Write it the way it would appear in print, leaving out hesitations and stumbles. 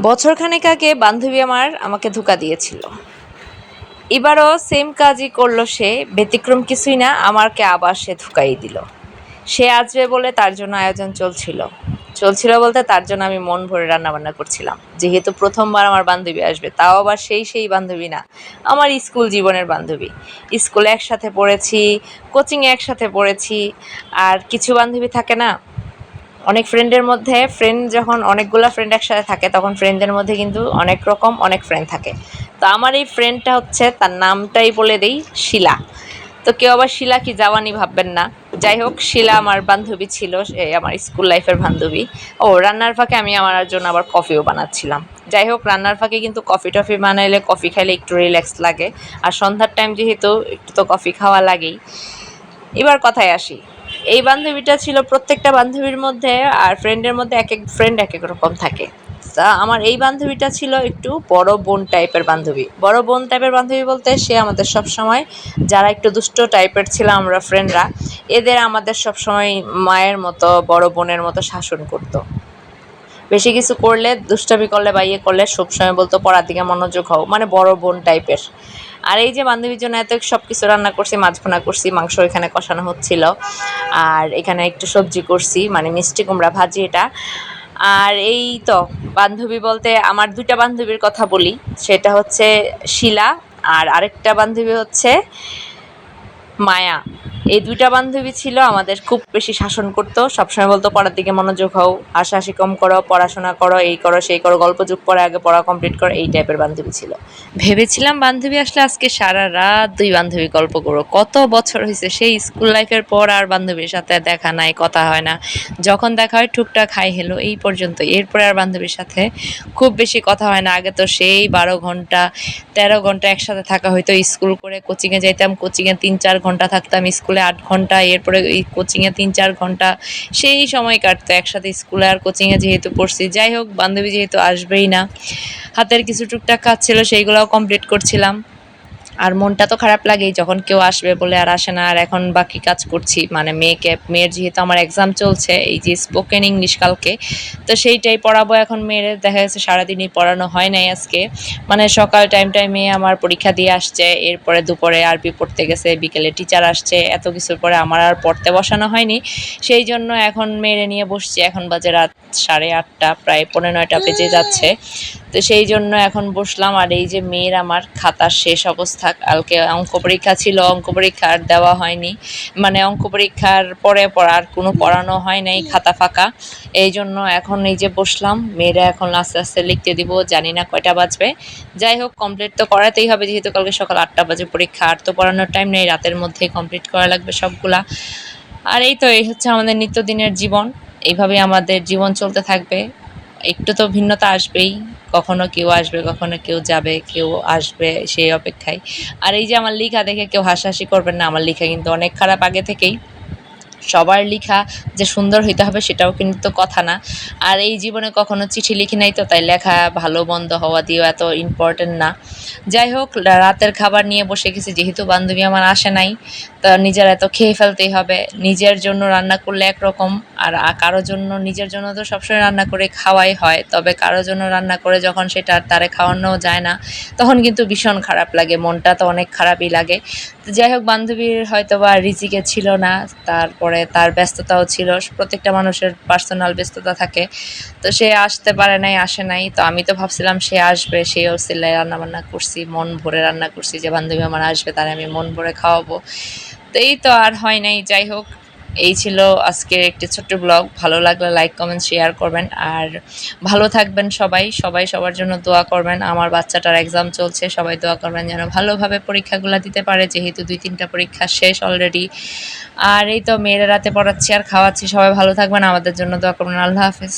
বছরখানেক আগে বান্ধবী আমাকে ধোঁকা দিয়েছিল। এবারও সেম কাজই করলো সে, ব্যতিক্রম কিছুই না, আমাকে আবার সে ধোঁকাই দিল। সে আসবে বলে তার জন্য আয়োজন চলছিল বলতে তার জন্য আমি মন ভরে রান্নাবান্না করছিলাম, যেহেতু প্রথমবার আমার বান্ধবী আসবে, তাও আবার সেই বান্ধবী না, আমার স্কুল জীবনের বান্ধবী। স্কুলে একসাথে পড়েছি, কোচিংয়ে একসাথে পড়েছি। আর কিছু বান্ধবী থাকে না, অনেক ফ্রেন্ডের মধ্যে, যখন অনেকগুলা ফ্রেন্ড একসাথে থাকে তখন ফ্রেন্ডদের মধ্যে কিন্তু অনেক রকম অনেক ফ্রেন্ড থাকে। তো আমার এই ফ্রেন্ডটা হচ্ছে, তার নামটাই বলে দেই, শিলা। তো কেউ আবার শিলা কি জাওয়ানি ভাববেন না। যাই হোক, শিলা আমার বান্ধবী ছিল, সে আমার স্কুল লাইফের বান্ধবী। ও রান্নার ফাঁকে আমি আমার জন্য আবার কফিও বানাচ্ছিলাম। যাই হোক, রান্নার ফাঁকে কিন্তু কফি টফি বানাইলে, কফি খাইলে একটু রিল্যাক্স লাগে। আর সন্ধ্যার টাইম যেহেতু, একটু তো কফি খাওয়া লাগেই। এবার কথায় আসি, এই বান্ধবীটা ছিল প্রত্যেকটা বান্ধবীর মধ্যে, আর ফ্রেন্ডের মধ্যে এক এক ফ্রেন্ড এক এক রকম থাকে। তা আমার এই বান্ধবীটা ছিল একটু বড় বোন টাইপের বান্ধবী। বড় বোন টাইপের বান্ধবী বলতে সে আমাদের সব সময়, যারা একটু দুষ্ট টাইপের ছিলাম আমরা ফ্রেন্ডরা, এদের আমাদের সব সময় মায়ের মতো, বড় বোনের মতো শাসন করতো। বেশি কিছু করলে, দুষ্টামি করলে বা ইয়ে করলে সবসময় বলতো পড়ার দিকে মনোযোগ হও, মানে বড় বোন টাইপের। আর এই যে বান্ধবীর জন্য এত সব কিছু রান্না করছি, মাছ ভুনা করছি, মাংস এখানে কষানো হচ্ছিল, আর এখানে একটু সবজি করছি, মানে মিষ্টি কুমড়া ভাজি এটা। আর এই তো, বান্ধবী বলতে আমার দুইটা বান্ধবীর কথা বলি, সেটা হচ্ছে শিলা, আর আরেকটা বান্ধবী হচ্ছে মায়া। এই দুইটা বান্ধবী ছিল আমাদের, খুব বেশি শাসন করতো, সবসময় বলতো পড়ার দিকে মনোযোগ হও, হাসাহাসি কম করো, পড়াশোনা করো, এই করো সেই করো, গল্প যুগ পরে আগে পড়া কমপ্লিট করো, এই টাইপের বান্ধবী ছিল। ভেবেছিলাম বান্ধবী আসলে আজকে সারা রাত দুই বান্ধবী গল্প করো, কত বছর হয়েছে সেই স্কুল লাইফের পর আর বান্ধবীর সাথে দেখা নাই, কথা হয় না। যখন দেখা হয় টুকটাক হাই হেলো এই পর্যন্ত, এরপরে আর বান্ধবীর সাথে খুব বেশি কথা হয় না। আগে তো সেই 12 ঘন্টা 13 ঘন্টা একসাথে থাকা হয়তো, স্কুল করে কোচিংয়ে যাইতাম, কোচিংয়ে 3-4 ঘন্টা থাকতাম, স্কুলে 8 ঘন্টা, এরপরে এই কোচিংয়ে 3-4 ঘন্টা, সেই সময় কাটতো একসাথে স্কুলে আর কোচিংয়ে যেহেতু পড়ছি। যাই হোক, বান্ধবী যেহেতু আসবেই না, হাতের কিছু টুকটাক কাজ ছিল সেইগুলোও কমপ্লিট করছিলাম। আর মনটা তো খারাপ লাগেই যখন কেউ আসবে বলে আর আসে না। আর এখন বাকি কাজ করছি, মানে মেয়ের যেহেতু আমার এক্সাম চলছে, এই যে স্পোকেন ইংলিশ কালকে, তো সেইটাই পড়াবো এখন মেয়ের। দেখা যাচ্ছে সারাদিনই পড়ানো হয় নাই আজকে, মানে সকাল টাইমটায় মেয়ে আমার পরীক্ষা দিয়ে আসছে, এরপরে দুপুরে আরবি পড়তে গেছে, বিকেলে টিচার আসছে, এত কিছুর পরে আমার আর পড়তে বসানো হয়নি। সেই জন্য এখন মেয়েরে নিয়ে বসছি, এখন বাজে রাত 8:30, প্রায় 9:15 বেজে যাচ্ছে। তো সেই জন্য এখন বসলাম। আর এই যে মেয়ের আমার খাতার শেষ অবস্থা, কালকে অঙ্ক পরীক্ষা ছিল, অঙ্ক পরীক্ষা আর দেওয়া হয়নি, মানে অঙ্ক পরীক্ষার পরে আর কোনো পড়ানো হয় নাই, খাতা ফাঁকা। এই জন্য এখন এই যে বসলাম, মেয়েরা এখন আস্তে আস্তে লিখতে দিব, জানি না কয়টা বাজবে। যাই হোক, কমপ্লিট তো করাতেই হবে, যেহেতু কালকে সকাল 8টা বাজে পরীক্ষা, আর তো পড়ানোর টাইম নেই, রাতের মধ্যেই কমপ্লিট করা লাগবে সবগুলা। আর এই তো, এই হচ্ছে আমাদের নিত্যদিনের জীবন, এইভাবেই আমাদের জীবন চলতে থাকবে। একটু তো ভিন্নতা আসবেই, কখনো কেউ আসবে, কখনো কেউ যাবে, কেউ আসবে সেই অপেক্ষায়। আর এই যে আমার লেখা দেখে কেউ হাসাহাসি করবেন না, আমার লেখা কিন্তু অনেক খারাপ আগে থেকেই। সবার লেখা যে সুন্দর হইতে হবে সেটাও কিন্তু কথা না। আর এই জীবনে কখনো চিঠি লিখি নাই, তো তাই লেখা ভালো মন্দ হওয়া দিয়েও এত ইম্পর্টেন্ট না। যাই হোক, রাতের খাবার নিয়ে বসে গেছি, যেহেতু বান্ধবী আমার আসে নাই, তো নিজের এত খেয়ে ফেলতেই হবে। নিজের জন্য রান্না করলে একরকম, আর কারো জন্য, নিজের জন্য তো সবসময় রান্না করে খাওয়াই হয়, তবে কারো জন্য রান্না করে যখন সেটা তারে খাওয়ানো যায় না, তখন কিন্তু ভীষণ খারাপ লাগে, মনটা তো অনেক খারাপই লাগে। তো যাই হোক, বান্ধবীর হয়তো বা রিজিকে ছিল না, তারপরে তার ব্যস্ততাও ছিল, প্রত্যেকটা মানুষের পার্সোনাল ব্যস্ততা থাকে, তো সে আসতে পারে নাই, আসে নাই। তো আমি তো ভাবছিলাম সে আসবে, সেই অবস্থায় রান্নাবান্না করছি, মন ভরে রান্না করছি, যে বান্ধবী আমার আসবে, তারে আমি মন ভরে খাওয়াবো। তো এই তো, আর হয় নাই। যাই হোক, এই ছিল আজকের একটি ছোট্ট ব্লগ। ভালো লাগলে লাইক কমেন্ট শেয়ার করবেন, আর ভালো থাকবেন সবাই, সবাই সবার জন্য দোয়া করবেন। আমার বাচ্চাটার এক্সাম চলছে, সবাই দোয়া করবেন যেন ভালোভাবে পরীক্ষাগুলো দিতে পারে, যেহেতু 2-3টা পরীক্ষা শেষ অলরেডি। আর এই তো, মেয়েরা রাতে পড়াচ্ছি আর খাওয়াচ্ছি, সবাই ভালো থাকবেন, আমাদের জন্য দোয়া করবেন। আল্লাহ হাফেজ।